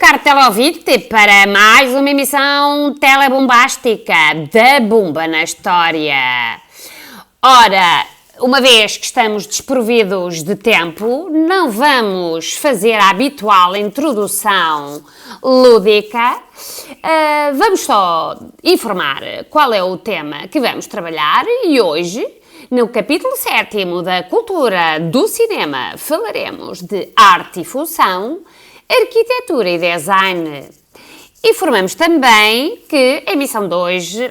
caro teleouvinte, para mais uma emissão telebombástica da Bomba na História. Ora, uma vez que estamos desprovidos de tempo, não vamos fazer a habitual introdução lúdica. Vamos só informar qual é o tema que vamos trabalhar e hoje, no capítulo 7º da Cultura do Cinema, falaremos de arte e função, arquitetura e design. Informamos também que a emissão de hoje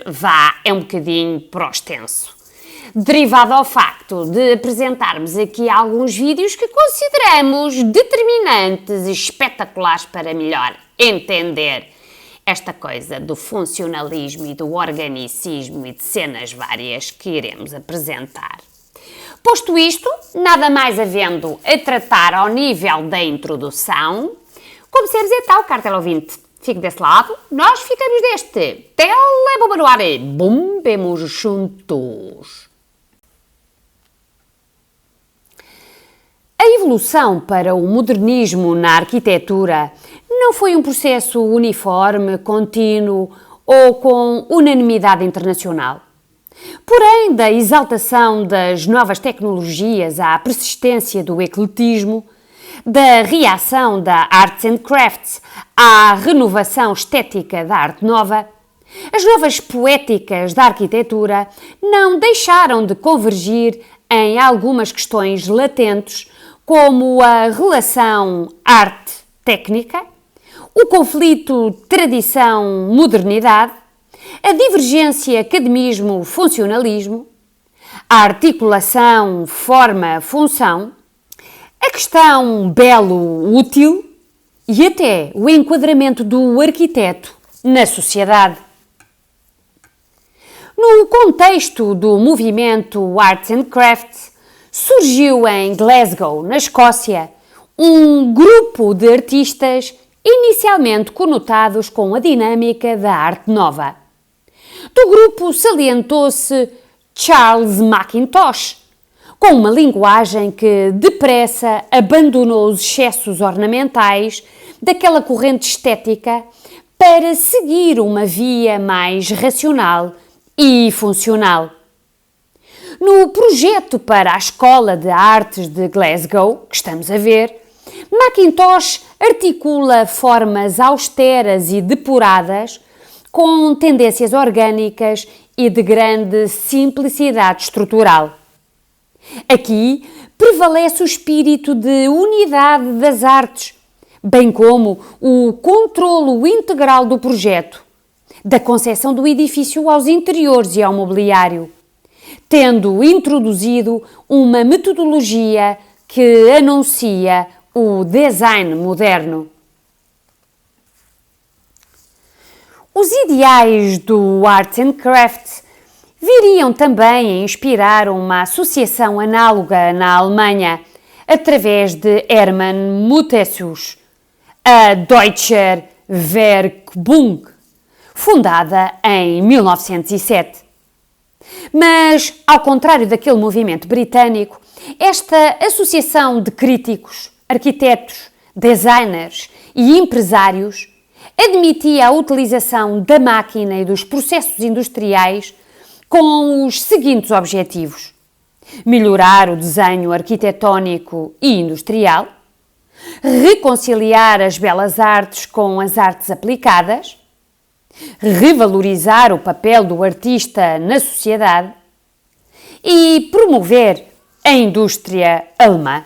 é um bocadinho para o extenso, derivado ao facto de apresentarmos aqui alguns vídeos que consideramos determinantes e espetaculares para melhor entender esta coisa do funcionalismo e do organicismo e de cenas várias que iremos apresentar. Posto isto, nada mais havendo a tratar ao nível da introdução, como se dizer tal, caro teleouvinte, fique desse lado, nós ficamos deste. Telebomba no ar e bombemos juntos. A evolução para o modernismo na arquitetura não foi um processo uniforme, contínuo ou com unanimidade internacional. Porém, da exaltação das novas tecnologias à persistência do ecletismo, da reação da Arts and Crafts à renovação estética da arte nova, as novas poéticas da arquitetura não deixaram de convergir em algumas questões latentes, como a relação arte-técnica, o conflito tradição-modernidade, a divergência academismo-funcionalismo, a articulação forma-função, a questão belo-útil e até o enquadramento do arquiteto na sociedade. No contexto do movimento Arts and Crafts, surgiu em Glasgow, na Escócia, um grupo de artistas inicialmente conotados com a dinâmica da arte nova. Do grupo salientou-se Charles Mackintosh, com uma linguagem que depressa abandonou os excessos ornamentais daquela corrente estética para seguir uma via mais racional e funcional. No projeto para a Escola de Artes de Glasgow, que estamos a ver, Mackintosh articula formas austeras e depuradas com tendências orgânicas e de grande simplicidade estrutural. Aqui prevalece o espírito de unidade das artes, bem como o controlo integral do projeto, da concepção do edifício aos interiores e ao mobiliário, tendo introduzido uma metodologia que anuncia o design moderno. Os ideais do Arts and Crafts viriam também a inspirar uma associação análoga na Alemanha, através de Hermann Muthesius, a Deutscher Werkbund, fundada em 1907. Mas, ao contrário daquele movimento britânico, esta associação de críticos, arquitetos, designers e empresários admitia a utilização da máquina e dos processos industriais com os seguintes objetivos: melhorar o desenho arquitetónico e industrial, reconciliar as belas artes com as artes aplicadas, revalorizar o papel do artista na sociedade e promover a indústria alemã.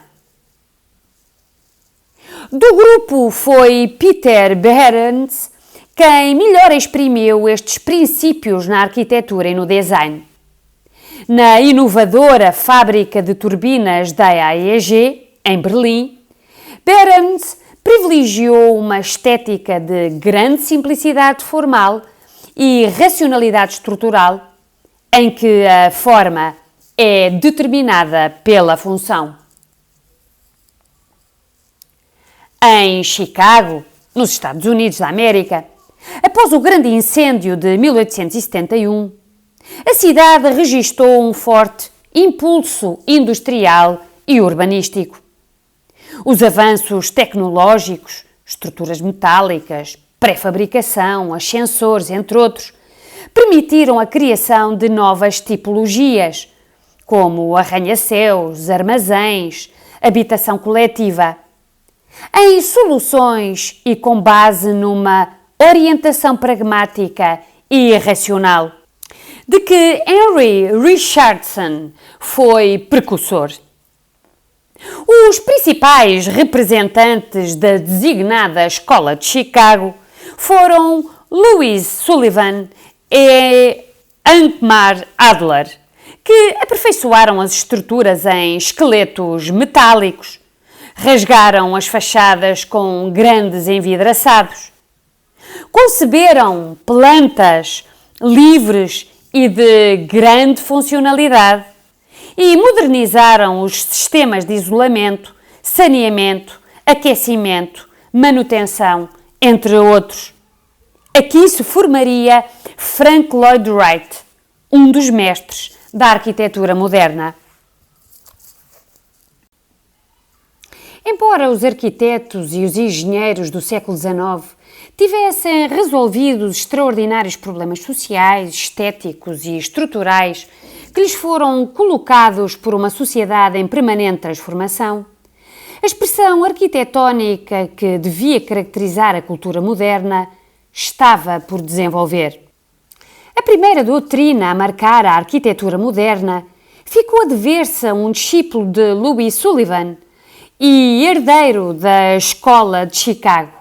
Do grupo foi Peter Behrens quem melhor exprimiu estes princípios na arquitetura e no design. Na inovadora fábrica de turbinas da AEG, em Berlim, Behrens privilegiou uma estética de grande simplicidade formal e racionalidade estrutural, em que a forma é determinada pela função. Em Chicago, nos Estados Unidos da América, após o grande incêndio de 1871, a cidade registrou um forte impulso industrial e urbanístico. Os avanços tecnológicos, estruturas metálicas, pré-fabricação, ascensores, entre outros, permitiram a criação de novas tipologias, como arranha-céus, armazéns, habitação coletiva, em soluções e com base numa orientação pragmática e racional, de que Henry Richardson foi precursor. Os principais representantes da designada Escola de Chicago foram Louis Sullivan e Alkmaar Adler, que aperfeiçoaram as estruturas em esqueletos metálicos, rasgaram as fachadas com grandes envidraçados, conceberam plantas livres e de grande funcionalidade e modernizaram os sistemas de isolamento, saneamento, aquecimento, manutenção, entre outros. Aqui se formaria Frank Lloyd Wright, um dos mestres da arquitetura moderna. Embora os arquitetos e os engenheiros do século XIX tivessem resolvido os extraordinários problemas sociais, estéticos e estruturais que lhes foram colocados por uma sociedade em permanente transformação, a expressão arquitetónica que devia caracterizar a cultura moderna estava por desenvolver. A primeira doutrina a marcar a arquitetura moderna ficou a dever-se a um discípulo de Louis Sullivan e herdeiro da Escola de Chicago.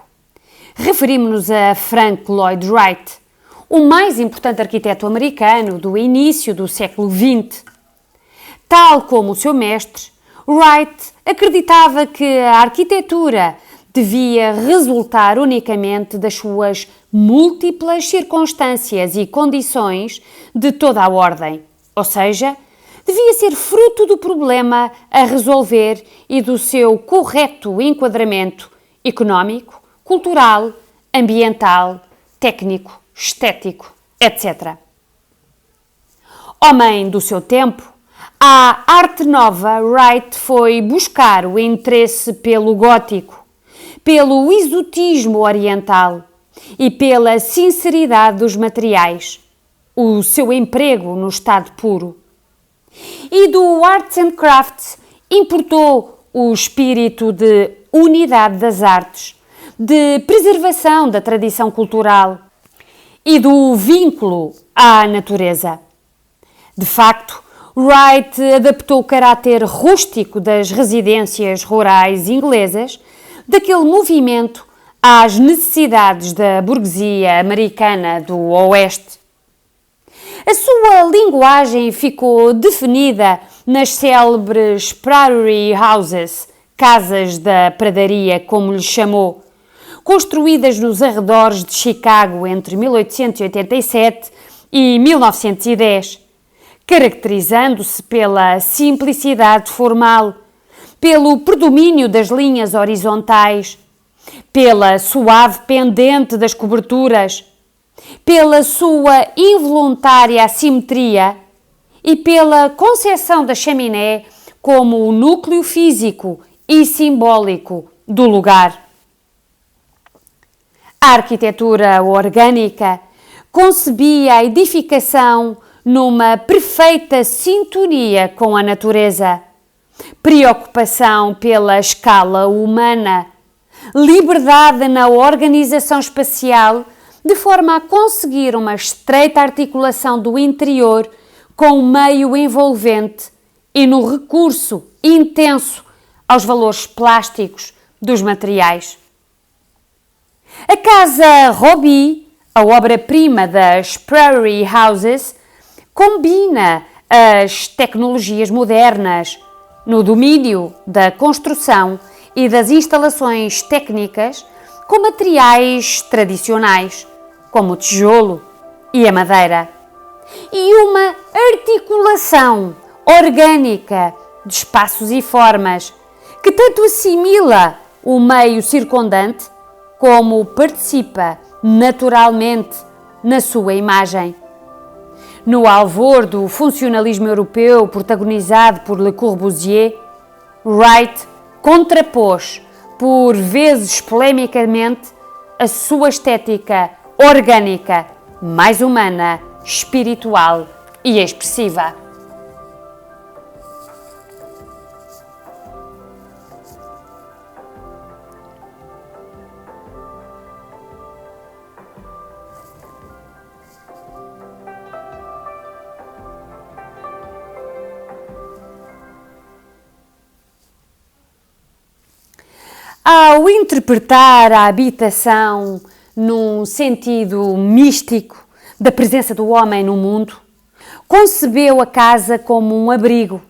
Referimos-nos a Frank Lloyd Wright, o mais importante arquiteto americano do início do século XX. Tal como o seu mestre, Wright acreditava que a arquitetura devia resultar unicamente das suas múltiplas circunstâncias e condições de toda a ordem, ou seja, devia ser fruto do problema a resolver e do seu correto enquadramento económico, cultural, ambiental, técnico, estético, etc. Homem do seu tempo, a arte nova, Wright foi buscar o interesse pelo gótico, pelo exotismo oriental e pela sinceridade dos materiais, o seu emprego no estado puro. E do Arts and Crafts importou o espírito de unidade das artes, de preservação da tradição cultural e do vínculo à natureza. De facto, Wright adaptou o caráter rústico das residências rurais inglesas daquele movimento às necessidades da burguesia americana do Oeste. A sua linguagem ficou definida nas célebres Prairie Houses, casas da pradaria, como lhe chamou, construídas nos arredores de Chicago entre 1887 e 1910, caracterizando-se pela simplicidade formal, pelo predomínio das linhas horizontais, pela suave pendente das coberturas, pela sua involuntária assimetria e pela concepção da chaminé como o núcleo físico e simbólico do lugar. A arquitetura orgânica concebia a edificação numa perfeita sintonia com a natureza, preocupação pela escala humana, liberdade na organização espacial, de forma a conseguir uma estreita articulação do interior com o meio envolvente e no recurso intenso aos valores plásticos dos materiais. A Casa Robbie, a obra-prima das Prairie Houses, combina as tecnologias modernas no domínio da construção e das instalações técnicas com materiais tradicionais, como o tijolo e a madeira, e uma articulação orgânica de espaços e formas que tanto assimila o meio circundante como participa naturalmente na sua imagem. No alvor do funcionalismo europeu protagonizado por Le Corbusier, Wright contrapôs por vezes polemicamente, a sua estética orgânica, mais humana, espiritual e expressiva. Ao interpretar a habitação num sentido místico da presença do homem no mundo, concebeu a casa como um abrigo,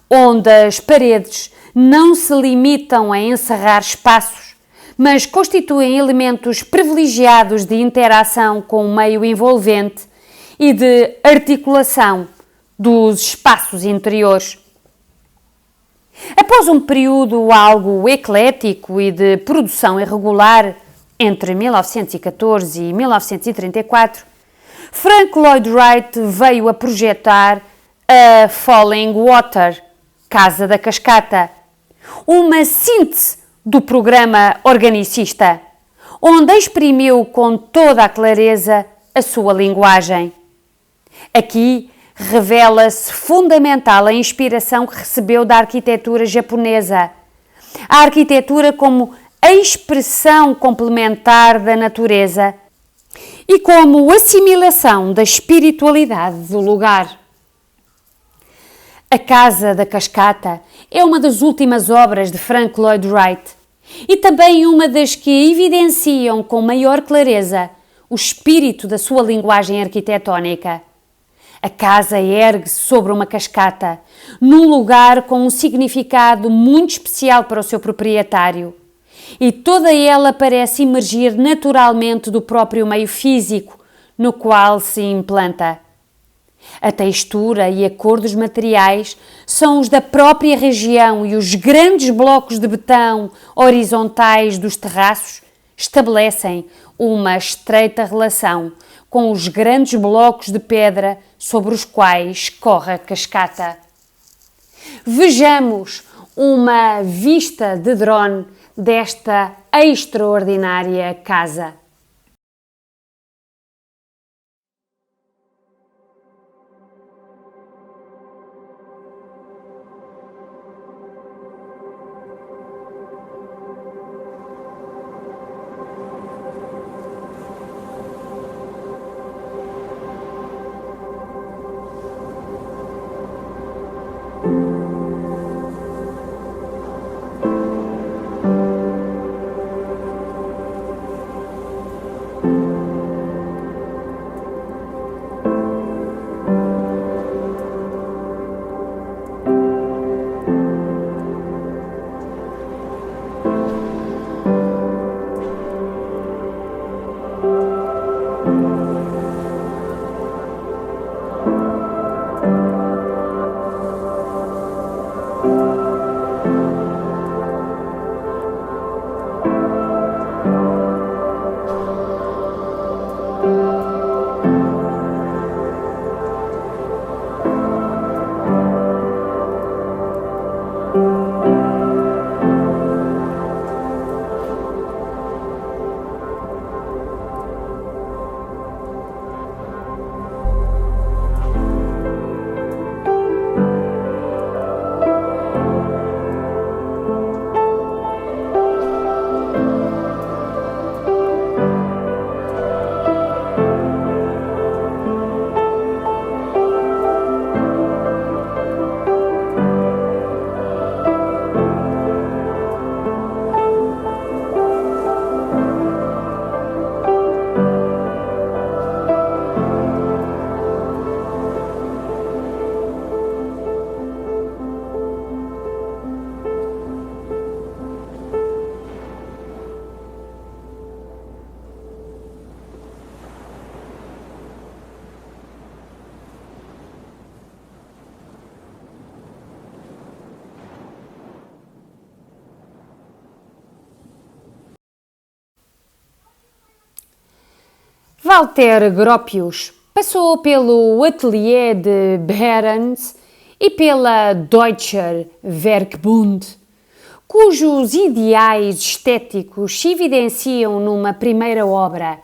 onde as paredes não se limitam a encerrar espaços, mas constituem elementos privilegiados de interação com o meio envolvente e de articulação dos espaços interiores. Após um período algo eclético e de produção irregular, entre 1914 e 1934, Frank Lloyd Wright veio a projetar a Falling Water, Casa da Cascata, uma síntese do programa organicista, onde exprimiu com toda a clareza a sua linguagem. Aqui revela-se fundamental a inspiração que recebeu da arquitetura japonesa, a arquitetura como a expressão complementar da natureza e como assimilação da espiritualidade do lugar. A Casa da Cascata é uma das últimas obras de Frank Lloyd Wright e também uma das que evidenciam com maior clareza o espírito da sua linguagem arquitetónica. A casa ergue-se sobre uma cascata, num lugar com um significado muito especial para o seu proprietário, e toda ela parece emergir naturalmente do próprio meio físico no qual se implanta. A textura e a cor dos materiais são os da própria região e os grandes blocos de betão horizontais dos terraços estabelecem uma estreita relação com os grandes blocos de pedra sobre os quais corre a cascata. Vejamos uma vista de drone desta extraordinária casa. Walter Gropius passou pelo ateliê de Behrens e pela Deutscher Werkbund, cujos ideais estéticos se evidenciam numa primeira obra,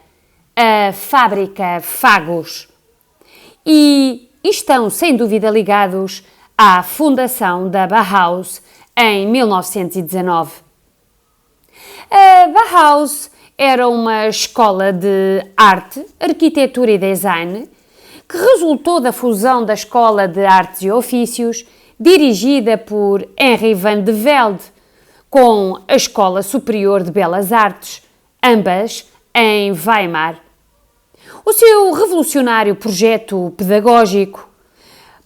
a Fábrica Fagos, e estão sem dúvida ligados à fundação da Bauhaus em 1919. A Bauhaus era uma escola de arte, arquitetura e design que resultou da fusão da Escola de Artes e Ofícios, dirigida por Henri van de Velde, com a Escola Superior de Belas Artes, ambas em Weimar. O seu revolucionário projeto pedagógico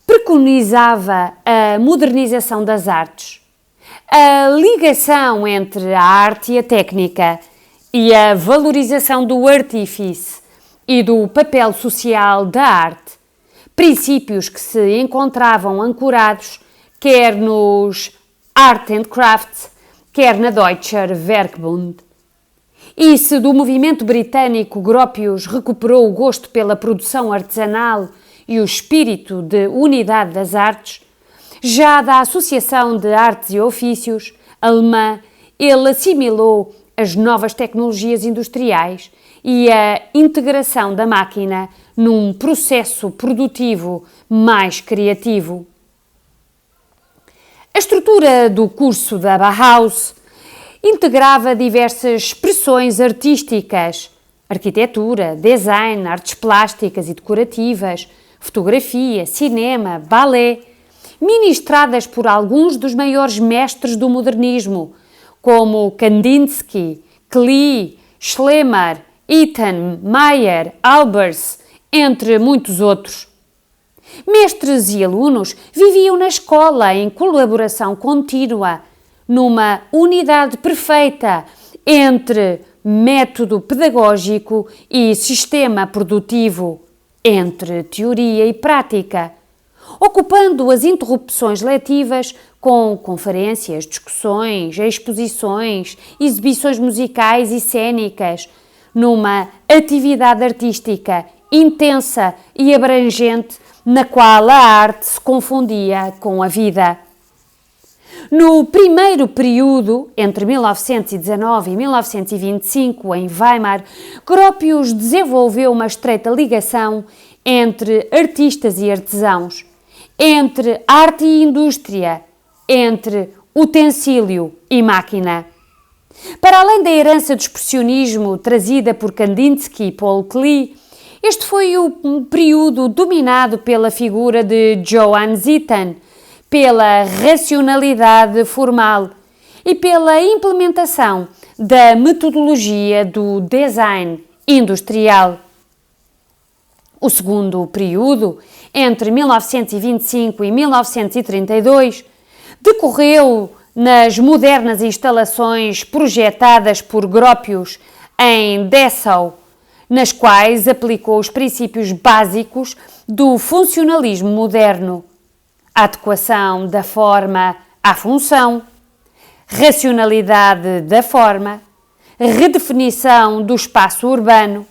preconizava a modernização das artes, a ligação entre a arte e a técnica e a valorização do artífice e do papel social da arte, princípios que se encontravam ancorados quer nos Art and Crafts, quer na Deutscher Werkbund. E se do movimento britânico Gropius recuperou o gosto pela produção artesanal e o espírito de unidade das artes, já da Associação de Artes e Ofícios alemã, ele assimilou as novas tecnologias industriais e a integração da máquina num processo produtivo mais criativo. A estrutura do curso da Bauhaus integrava diversas expressões artísticas, arquitetura, design, artes plásticas e decorativas, fotografia, cinema, balé, ministradas por alguns dos maiores mestres do modernismo, como Kandinsky, Klee, Schlemmer, Itten, Mayer, Albers, entre muitos outros. Mestres e alunos viviam na escola em colaboração contínua, numa unidade perfeita entre método pedagógico e sistema produtivo, entre teoria e prática, ocupando as interrupções letivas com conferências, discussões, exposições, exibições musicais e cênicas, numa atividade artística intensa e abrangente na qual a arte se confundia com a vida. No primeiro período, entre 1919 e 1925, em Weimar, Gropius desenvolveu uma estreita ligação entre artistas e artesãos, entre arte e indústria, entre utensílio e máquina. Para além da herança do expressionismo trazida por Kandinsky e Paul Klee, este foi o período dominado pela figura de Johannes Itten, pela racionalidade formal e pela implementação da metodologia do design industrial. O segundo período, entre 1925 e 1932, decorreu nas modernas instalações projetadas por Gropius em Dessau, nas quais aplicou os princípios básicos do funcionalismo moderno: adequação da forma à função, racionalidade da forma, redefinição do espaço urbano,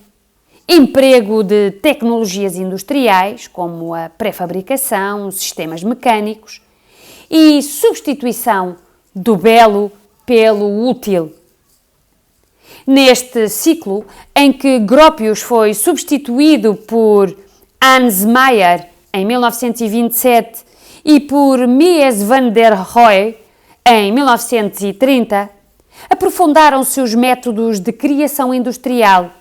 emprego de tecnologias industriais, como a pré-fabricação, sistemas mecânicos, e substituição do belo pelo útil. Neste ciclo, em que Gropius foi substituído por Hans Mayer, em 1927, e por Mies van der Rohe, em 1930, aprofundaram-se os métodos de criação industrial,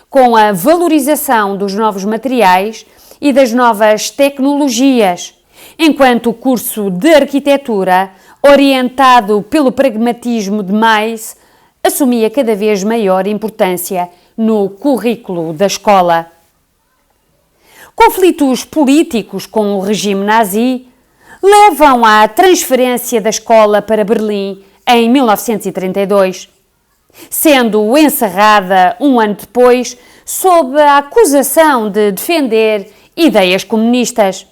com a valorização dos novos materiais e das novas tecnologias, enquanto o curso de arquitetura, orientado pelo pragmatismo de Mais, assumia cada vez maior importância no currículo da escola. Conflitos políticos com o regime nazi levam à transferência da escola para Berlim em 1932, sendo encerrada um ano depois sob a acusação de defender ideias comunistas.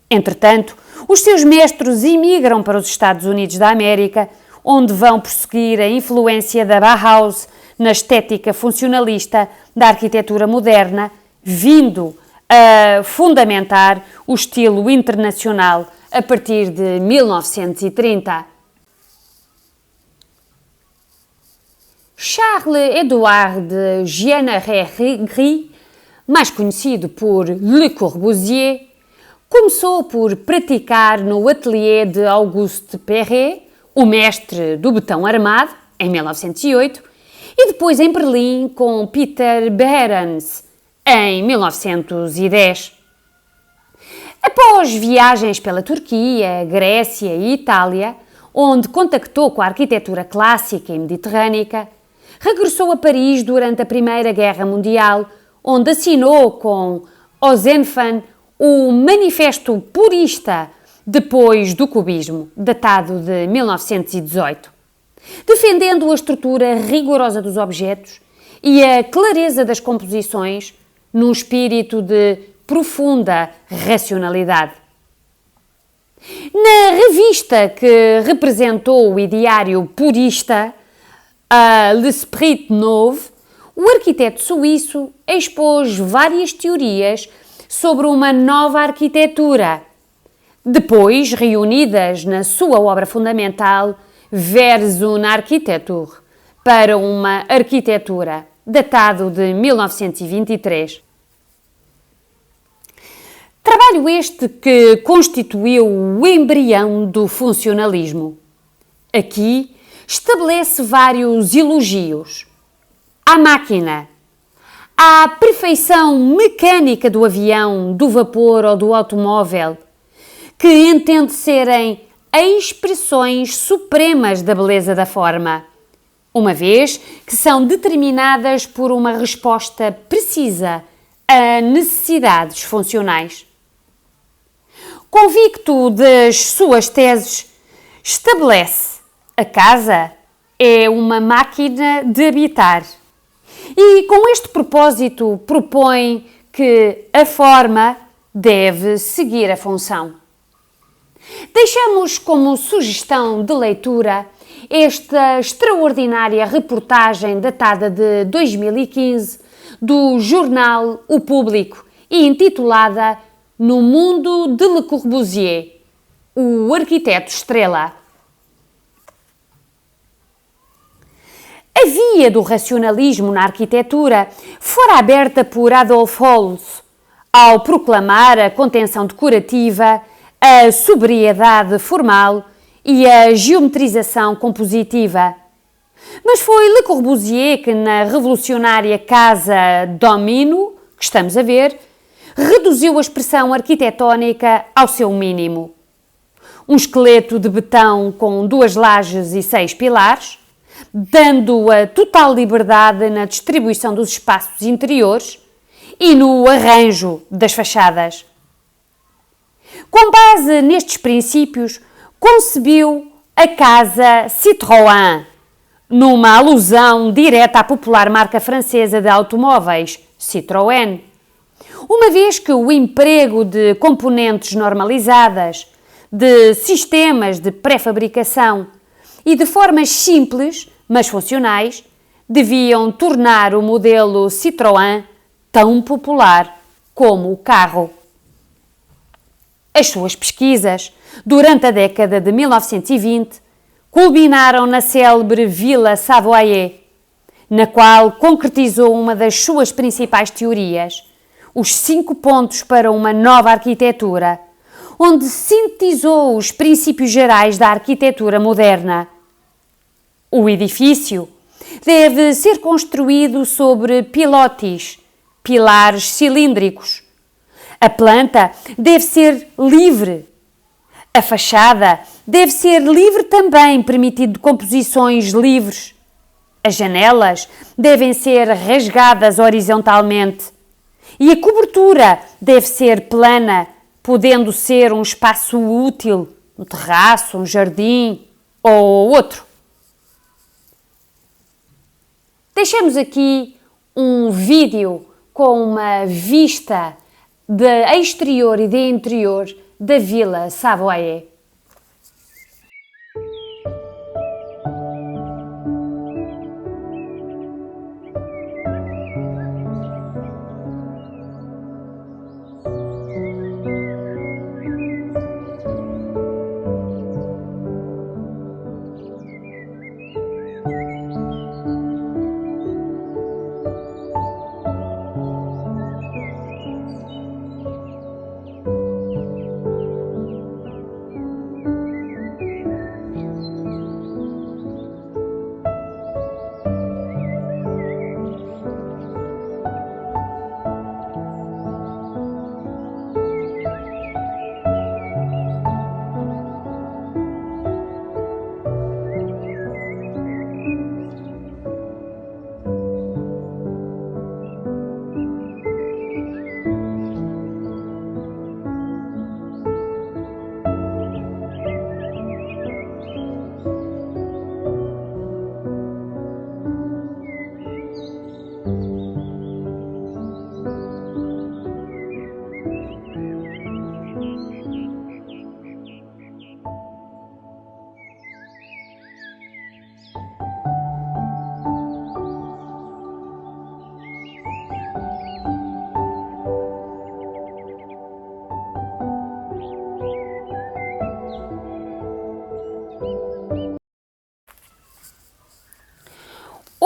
Entretanto, os seus mestres imigram para os Estados Unidos da América, onde vão prosseguir a influência da Bauhaus na estética funcionalista da arquitetura moderna, vindo a fundamentar o estilo internacional a partir de 1930. Charles-Édouard de Gianneret-Gris, mais conhecido por Le Corbusier, começou por praticar no ateliê de Auguste Perret, o mestre do betão armado, em 1908, e depois em Berlim com Peter Behrens, em 1910. Após viagens pela Turquia, Grécia e Itália, onde contactou com a arquitetura clássica e mediterrânica, regressou a Paris durante a Primeira Guerra Mundial, onde assinou com Ozenfant o Manifesto Purista depois do Cubismo, datado de 1918, defendendo a estrutura rigorosa dos objetos e a clareza das composições num espírito de profunda racionalidade. Na revista que representou o ideário purista, a L'Esprit Nouveau, o arquiteto suíço expôs várias teorias sobre uma nova arquitetura, depois reunidas na sua obra fundamental Vers une Architecture, para uma arquitetura, datado de 1923. Trabalho este que constituiu o embrião do funcionalismo. Aqui estabelece vários elogios à máquina, à perfeição mecânica do avião, do vapor ou do automóvel, que entende serem expressões supremas da beleza da forma, uma vez que são determinadas por uma resposta precisa a necessidades funcionais. Convicto das suas teses, estabelece: a casa é uma máquina de habitar. E com este propósito propõe que a forma deve seguir a função. Deixamos como sugestão de leitura esta extraordinária reportagem datada de 2015 do jornal O Público e intitulada No Mundo de Le Corbusier, o arquiteto estrela. A via do racionalismo na arquitetura fora aberta por Adolf Holz ao proclamar a contenção decorativa, a sobriedade formal e a geometrização compositiva. Mas foi Le Corbusier que, na revolucionária Casa Domino, que estamos a ver, reduziu a expressão arquitetónica ao seu mínimo. Um esqueleto de betão com 2 lajes e 6 pilares, dando a total liberdade na distribuição dos espaços interiores e no arranjo das fachadas. Com base nestes princípios, concebiu a Casa Citroën, numa alusão direta à popular marca francesa de automóveis, Citroën, uma vez que o emprego de componentes normalizadas, de sistemas de pré-fabricação e de formas simples, mas funcionais, deviam tornar o modelo Citroën tão popular como o carro. As suas pesquisas, durante a década de 1920, culminaram na célebre Villa Savoye, na qual concretizou uma das suas principais teorias, os 5 pontos para uma nova arquitetura, onde sintetizou os princípios gerais da arquitetura moderna. O edifício deve ser construído sobre pilotis, pilares cilíndricos. A planta deve ser livre. A fachada deve ser livre também, permitindo composições livres. As janelas devem ser rasgadas horizontalmente. E a cobertura deve ser plana, podendo ser um espaço útil, um terraço, um jardim ou outro. Deixamos aqui um vídeo com uma vista de exterior e de interior da Villa Savoye.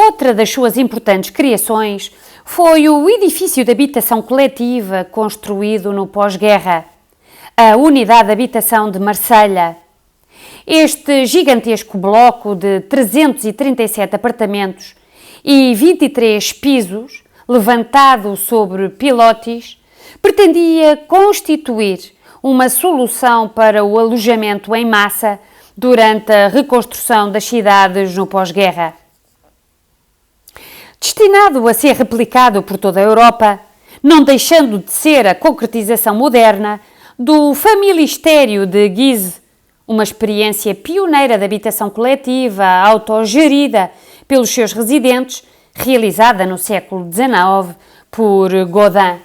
Outra das suas importantes criações foi o edifício de habitação coletiva construído no pós-guerra, a Unidade de Habitação de Marselha. Este gigantesco bloco de 337 apartamentos e 23 pisos, levantado sobre pilotis, pretendia constituir uma solução para o alojamento em massa durante a reconstrução das cidades no pós-guerra. Destinado a ser replicado por toda a Europa, não deixando de ser a concretização moderna do Familistério de Guise, uma experiência pioneira de habitação coletiva, autogerida pelos seus residentes, realizada no século XIX por Godin.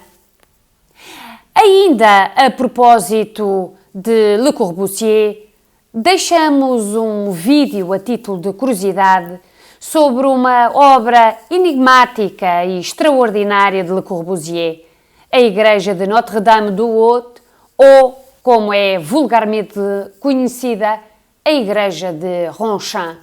Ainda a propósito de Le Corbusier, deixamos um vídeo a título de curiosidade sobre uma obra enigmática e extraordinária de Le Corbusier, a Igreja de Notre-Dame-du-Haut, ou, como é vulgarmente conhecida, a Igreja de Ronchamp.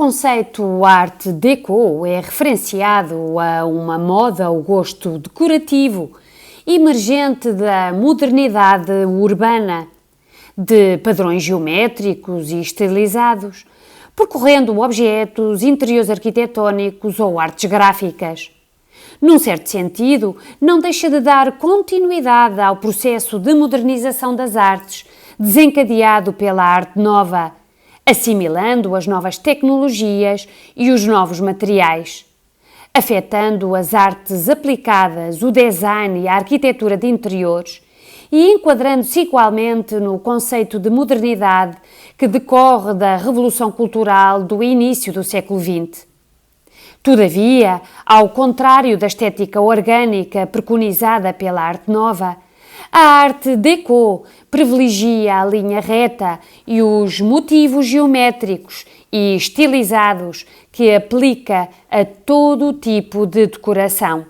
O conceito Art Deco é referenciado a uma moda ao gosto decorativo, emergente da modernidade urbana, de padrões geométricos e estilizados, percorrendo objetos, interiores arquitetónicos ou artes gráficas. Num certo sentido, não deixa de dar continuidade ao processo de modernização das artes, desencadeado pela Arte Nova, assimilando as novas tecnologias e os novos materiais, afetando as artes aplicadas, o design e a arquitetura de interiores e enquadrando-se igualmente no conceito de modernidade que decorre da Revolução Cultural do início do século XX. Todavia, ao contrário da estética orgânica preconizada pela Arte Nova, a Arte Deco privilegia a linha reta e os motivos geométricos e estilizados que aplica a todo tipo de decoração.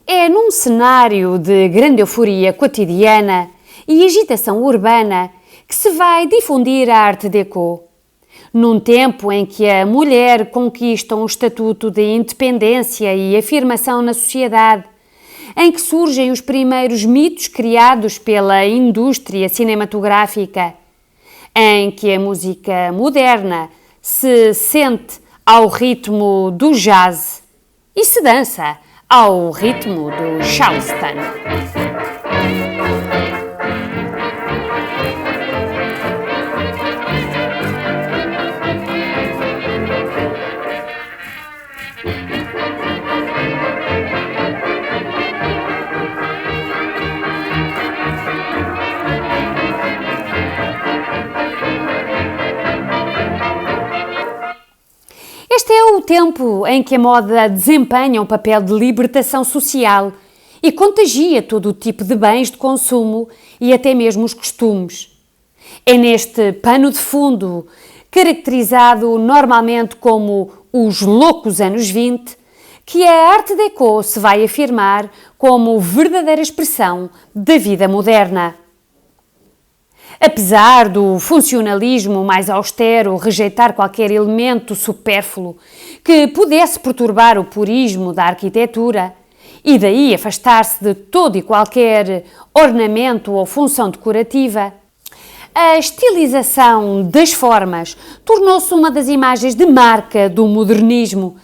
É num cenário de grande euforia cotidiana e agitação urbana que se vai difundir a Art Deco. Num tempo em que a mulher conquista um estatuto de independência e afirmação na sociedade, em que surgem os primeiros mitos criados pela indústria cinematográfica, em que a música moderna se sente ao ritmo do jazz e se dança ao ritmo do Charleston. Este é o tempo em que a moda desempenha um papel de libertação social e contagia todo o tipo de bens de consumo e até mesmo os costumes. É neste pano de fundo, caracterizado normalmente como os loucos anos 20, que a Art Deco se vai afirmar como verdadeira expressão da vida moderna. Apesar do funcionalismo mais austero rejeitar qualquer elemento supérfluo que pudesse perturbar o purismo da arquitetura e daí afastar-se de todo e qualquer ornamento ou função decorativa, a estilização das formas tornou-se uma das imagens de marca do modernismo,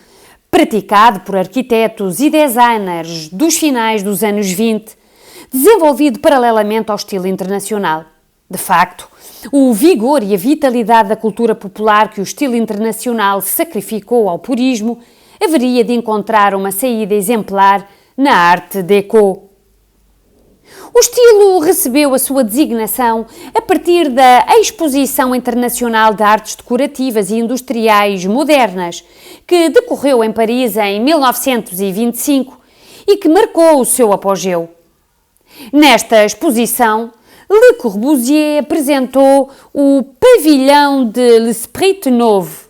praticado por arquitetos e designers dos finais dos anos 20, desenvolvido paralelamente ao estilo internacional. De facto, o vigor e a vitalidade da cultura popular que o estilo internacional sacrificou ao purismo haveria de encontrar uma saída exemplar na Art Deco. O estilo recebeu a sua designação a partir da Exposição Internacional de Artes Decorativas e Industriais Modernas, que decorreu em Paris em 1925 e que marcou o seu apogeu. Nesta exposição, Le Corbusier apresentou o Pavilhão de l'Esprit Nouveau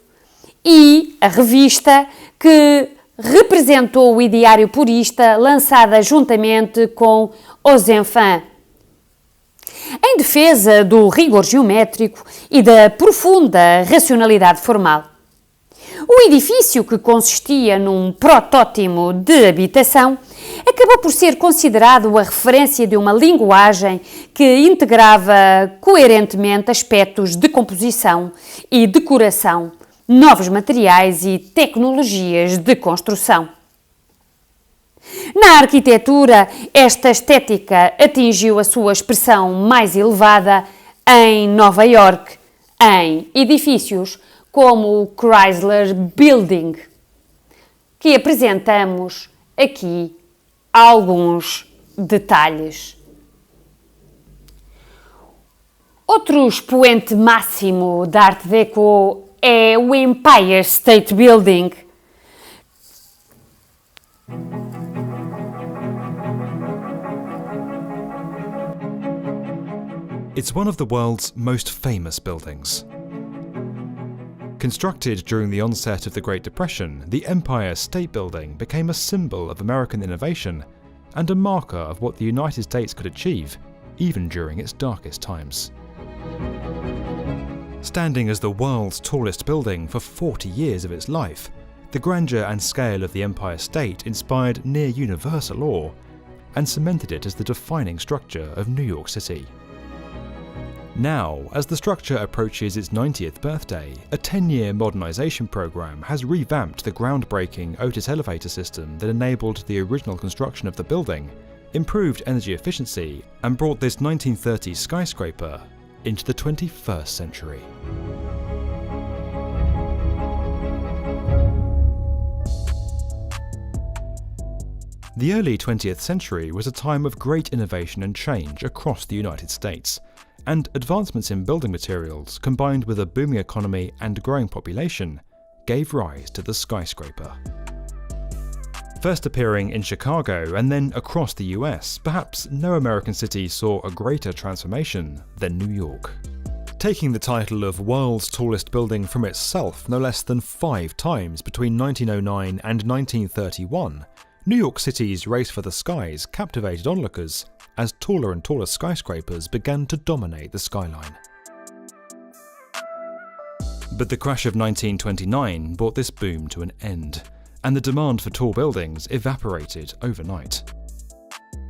e a revista que representou o ideário purista lançada juntamente com Os Enfants. Em defesa do rigor geométrico e da profunda racionalidade formal. O edifício, que consistia num protótipo de habitação, acabou por ser considerado a referência de uma linguagem que integrava coerentemente aspectos de composição e decoração, novos materiais e tecnologias de construção. Na arquitetura, esta estética atingiu a sua expressão mais elevada em Nova York, em edifícios como o Chrysler Building, que apresentamos aqui alguns detalhes. Outro expoente máximo da Art Deco é o Empire State Building. It's one of the world's most famous buildings. Constructed during the onset of the Great Depression, the Empire State Building became a symbol of American innovation and a marker of what the United States could achieve, even during its darkest times. Standing as the world's tallest building for 40 years of its life, the grandeur and scale of the Empire State inspired near-universal awe and cemented it as the defining structure of New York City. Now, as the structure approaches its 90th birthday, a 10-year modernisation programme has revamped the groundbreaking Otis elevator system that enabled the original construction of the building, improved energy efficiency, and brought this 1930s skyscraper into the 21st century. The early 20th century was a time of great innovation and change across the United States, and advancements in building materials, combined with a booming economy and growing population, gave rise to the skyscraper. First appearing in Chicago and then across the US, perhaps no American city saw a greater transformation than New York. Taking the title of world's tallest building from itself no less than 5 times between 1909 and 1931, New York City's race for the skies captivated onlookers as taller and taller skyscrapers began to dominate the skyline. But the crash of 1929 brought this boom to an end, and the demand for tall buildings evaporated overnight.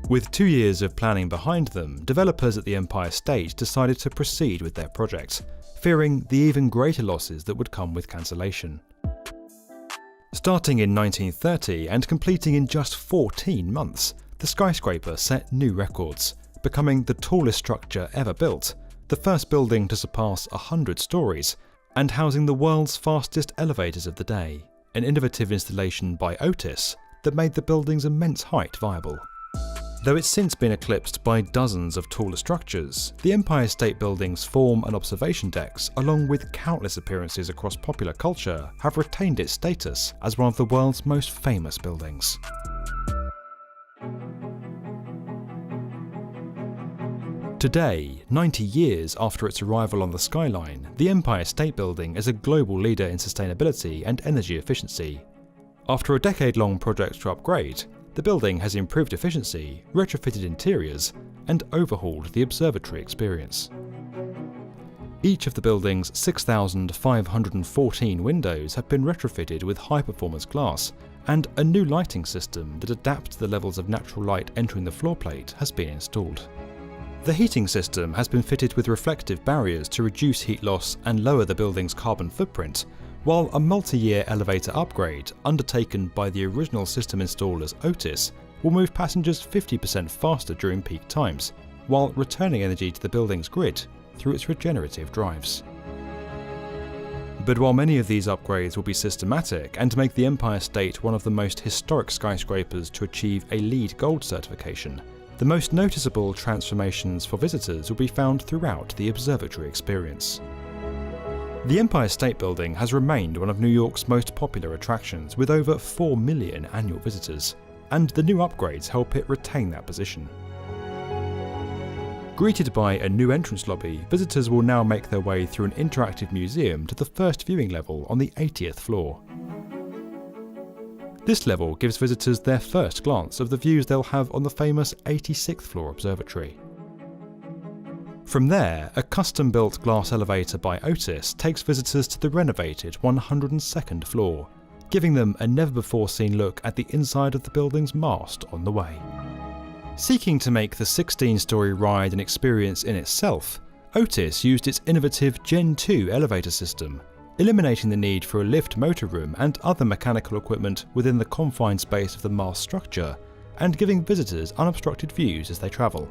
With 2 years of planning behind them, developers at the Empire State decided to proceed with their project, fearing the even greater losses that would come with cancellation. Starting in 1930 and completing in just 14 months, the skyscraper set new records, becoming the tallest structure ever built, the first building to surpass 100 stories, and housing the world's fastest elevators of the day, an innovative installation by Otis that made the building's immense height viable. Though it's since been eclipsed by dozens of taller structures, the Empire State Building's form and observation decks, along with countless appearances across popular culture, have retained its status as one of the world's most famous buildings. Today, 90 years after its arrival on the skyline, the Empire State Building is a global leader in sustainability and energy efficiency. After a decade-long project to upgrade, the building has improved efficiency, retrofitted interiors, and overhauled the observatory experience. Each of the building's 6,514 windows have been retrofitted with high-performance glass, and a new lighting system that adapts to the levels of natural light entering the floor plate has been installed. The heating system has been fitted with reflective barriers to reduce heat loss and lower the building's carbon footprint, while a multi-year elevator upgrade undertaken by the original system installers Otis will move passengers 50% faster during peak times, while returning energy to the building's grid through its regenerative drives. But while many of these upgrades will be systematic and make the Empire State one of the most historic skyscrapers to achieve a LEED Gold certification, the most noticeable transformations for visitors will be found throughout the observatory experience. The Empire State Building has remained one of New York's most popular attractions with over 4 million annual visitors, and the new upgrades help it retain that position. Greeted by a new entrance lobby, visitors will now make their way through an interactive museum to the first viewing level on the 80th floor. This level gives visitors their first glance of the views they'll have on the famous 86th floor observatory. From there, a custom-built glass elevator by Otis takes visitors to the renovated 102nd floor, giving them a never-before-seen look at the inside of the building's mast on the way. Seeking to make the 16-storey ride an experience in itself, Otis used its innovative Gen 2 elevator system, eliminating the need for a lift motor room and other mechanical equipment within the confined space of the mast structure, and giving visitors unobstructed views as they travel.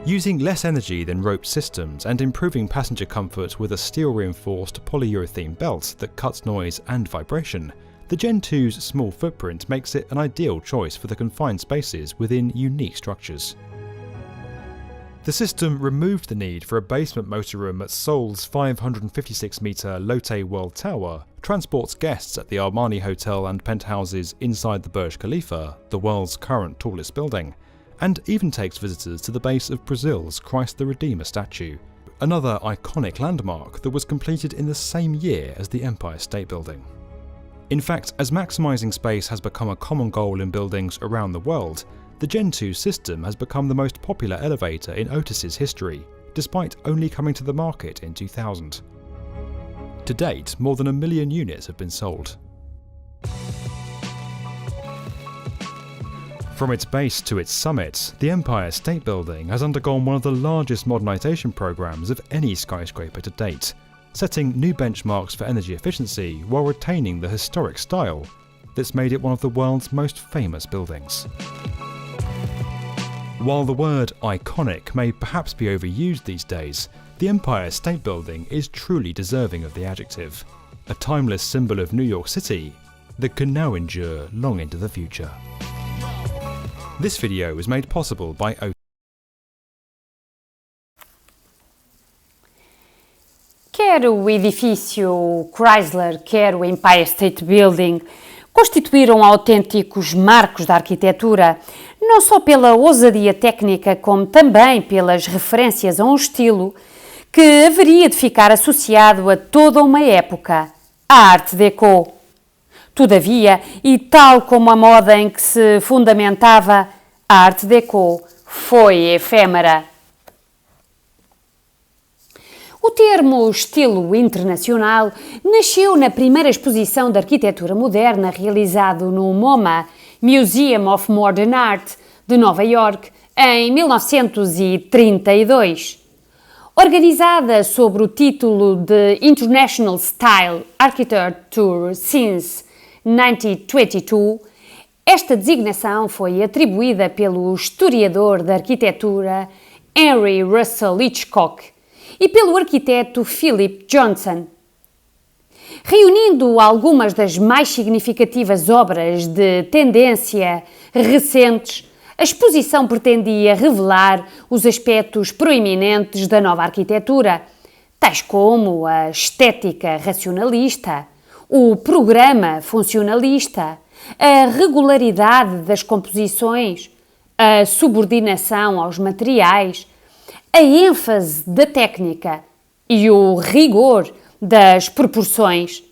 Using less energy than roped systems and improving passenger comfort with a steel-reinforced polyurethane belt that cuts noise and vibration, the Gen 2's small footprint makes it an ideal choice for the confined spaces within unique structures. The system removed the need for a basement motor room at Seoul's 556-metre Lotte World Tower, transports guests at the Armani Hotel and penthouses inside the Burj Khalifa, the world's current tallest building, and even takes visitors to the base of Brazil's Christ the Redeemer statue, another iconic landmark that was completed in the same year as the Empire State Building. In fact, as maximising space has become a common goal in buildings around the world, the Gen 2 system has become the most popular elevator in Otis's history, despite only coming to the market in 2000. To date, more than 1 million units have been sold. From its base to its summit, the Empire State Building has undergone one of the largest modernisation programs of any skyscraper to date, setting new benchmarks for energy efficiency while retaining the historic style that's made it one of the world's most famous buildings. While the word iconic may perhaps be overused these days, the Empire State Building is truly deserving of the adjective, a timeless symbol of New York City that can now endure long into the future. This video was made possible by Otis. Quer o edifício Chrysler, quer o Empire State Building, constituíram autênticos marcos da arquitetura, não só pela ousadia técnica, como também pelas referências a um estilo que haveria de ficar associado a toda uma época, a Art Deco. Todavia, e tal como a moda em que se fundamentava, a Art Deco foi efêmera. O termo estilo internacional nasceu na primeira exposição de arquitetura moderna realizado no MoMA, Museum of Modern Art, de Nova York, em 1932. Organizada sob o título de International Style Architecture since 1922, esta designação foi atribuída pelo historiador da arquitetura Henry Russell Hitchcock e pelo arquiteto Philip Johnson. Reunindo algumas das mais significativas obras de tendência recentes, a exposição pretendia revelar os aspectos proeminentes da nova arquitetura, tais como a estética racionalista, o programa funcionalista, a regularidade das composições, a subordinação aos materiais, a ênfase da técnica e o rigor das proporções.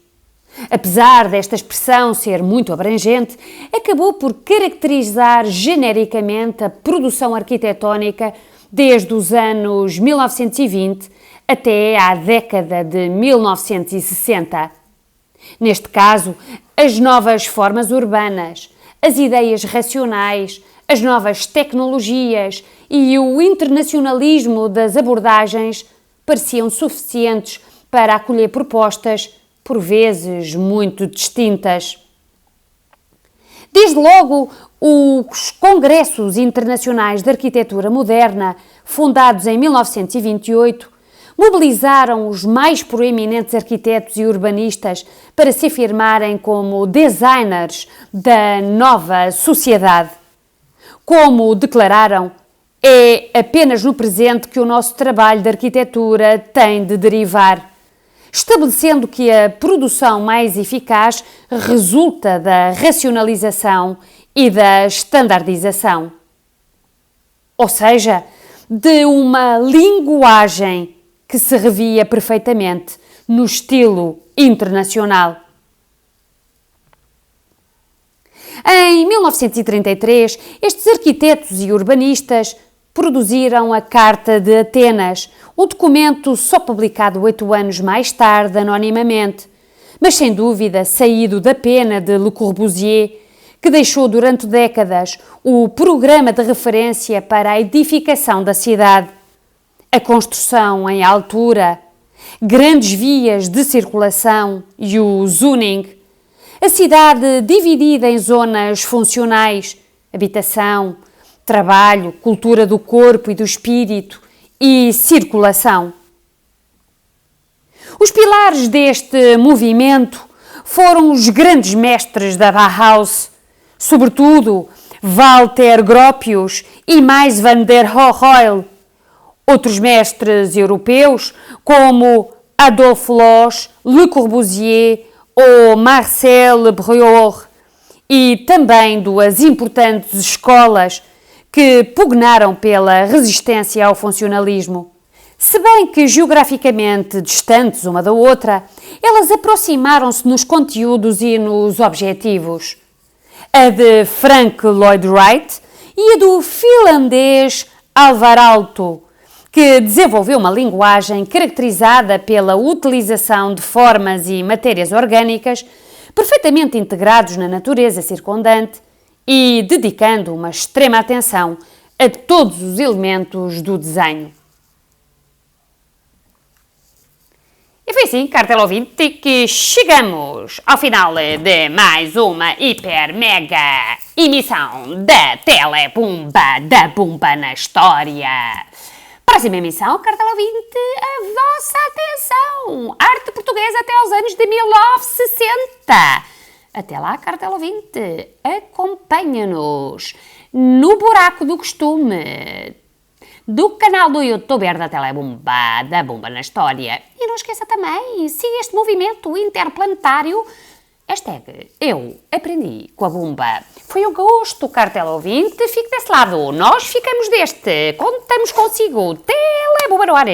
Apesar desta expressão ser muito abrangente, acabou por caracterizar genericamente a produção arquitetónica desde os anos 1920 até à década de 1960. Neste caso, as novas formas urbanas, as ideias racionais, as novas tecnologias e o internacionalismo das abordagens pareciam suficientes para acolher propostas, por vezes muito distintas. Desde logo, os Congressos Internacionais de Arquitetura Moderna, fundados em 1928, mobilizaram os mais proeminentes arquitetos e urbanistas para se afirmarem como designers da nova sociedade. Como declararam, é apenas no presente que o nosso trabalho de arquitetura tem de derivar, estabelecendo que a produção mais eficaz resulta da racionalização e da standardização. Ou seja, de uma linguagem que se revia perfeitamente no estilo internacional. Em 1933, estes arquitetos e urbanistas produziram a Carta de Atenas, um documento só publicado 8 anos mais tarde, anonimamente, mas sem dúvida saído da pena de Le Corbusier, que deixou durante décadas o programa de referência para a edificação da cidade, a construção em altura, grandes vias de circulação e o zoning, a cidade dividida em zonas funcionais, habitação, trabalho, cultura do corpo e do espírito e circulação. Os pilares deste movimento foram os grandes mestres da Bauhaus, sobretudo Walter Gropius e Mies van der Rohe. Outros mestres europeus, como Adolphe Loos, Le Corbusier ou Marcel Breuer, e também duas importantes escolas que pugnaram pela resistência ao funcionalismo. Se bem que geograficamente distantes uma da outra, elas aproximaram-se nos conteúdos e nos objetivos. A de Frank Lloyd Wright e a do finlandês Alvar Aalto, que desenvolveu uma linguagem caracterizada pela utilização de formas e matérias orgânicas perfeitamente integrados na natureza circundante e dedicando uma extrema atenção a todos os elementos do desenho. E foi assim, cartela ouvinte, que chegamos ao final de mais uma hiper mega emissão da Telebumba, da Bumba na História. Próxima emissão, cartela ouvinte, a vossa atenção! Arte portuguesa até aos anos de 1960. Até lá, cartela ouvinte, acompanha-nos no buraco do costume do canal do youtuber da Telebumba, da Bumba na História. E não esqueça também, siga este movimento interplanetário. #Eu aprendi com a Bumba. Foi um gosto, cartela ouvinte. Fique desse lado. Nós ficamos deste. Contamos consigo. Telebumba no ar.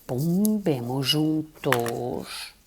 Bumbemos juntos.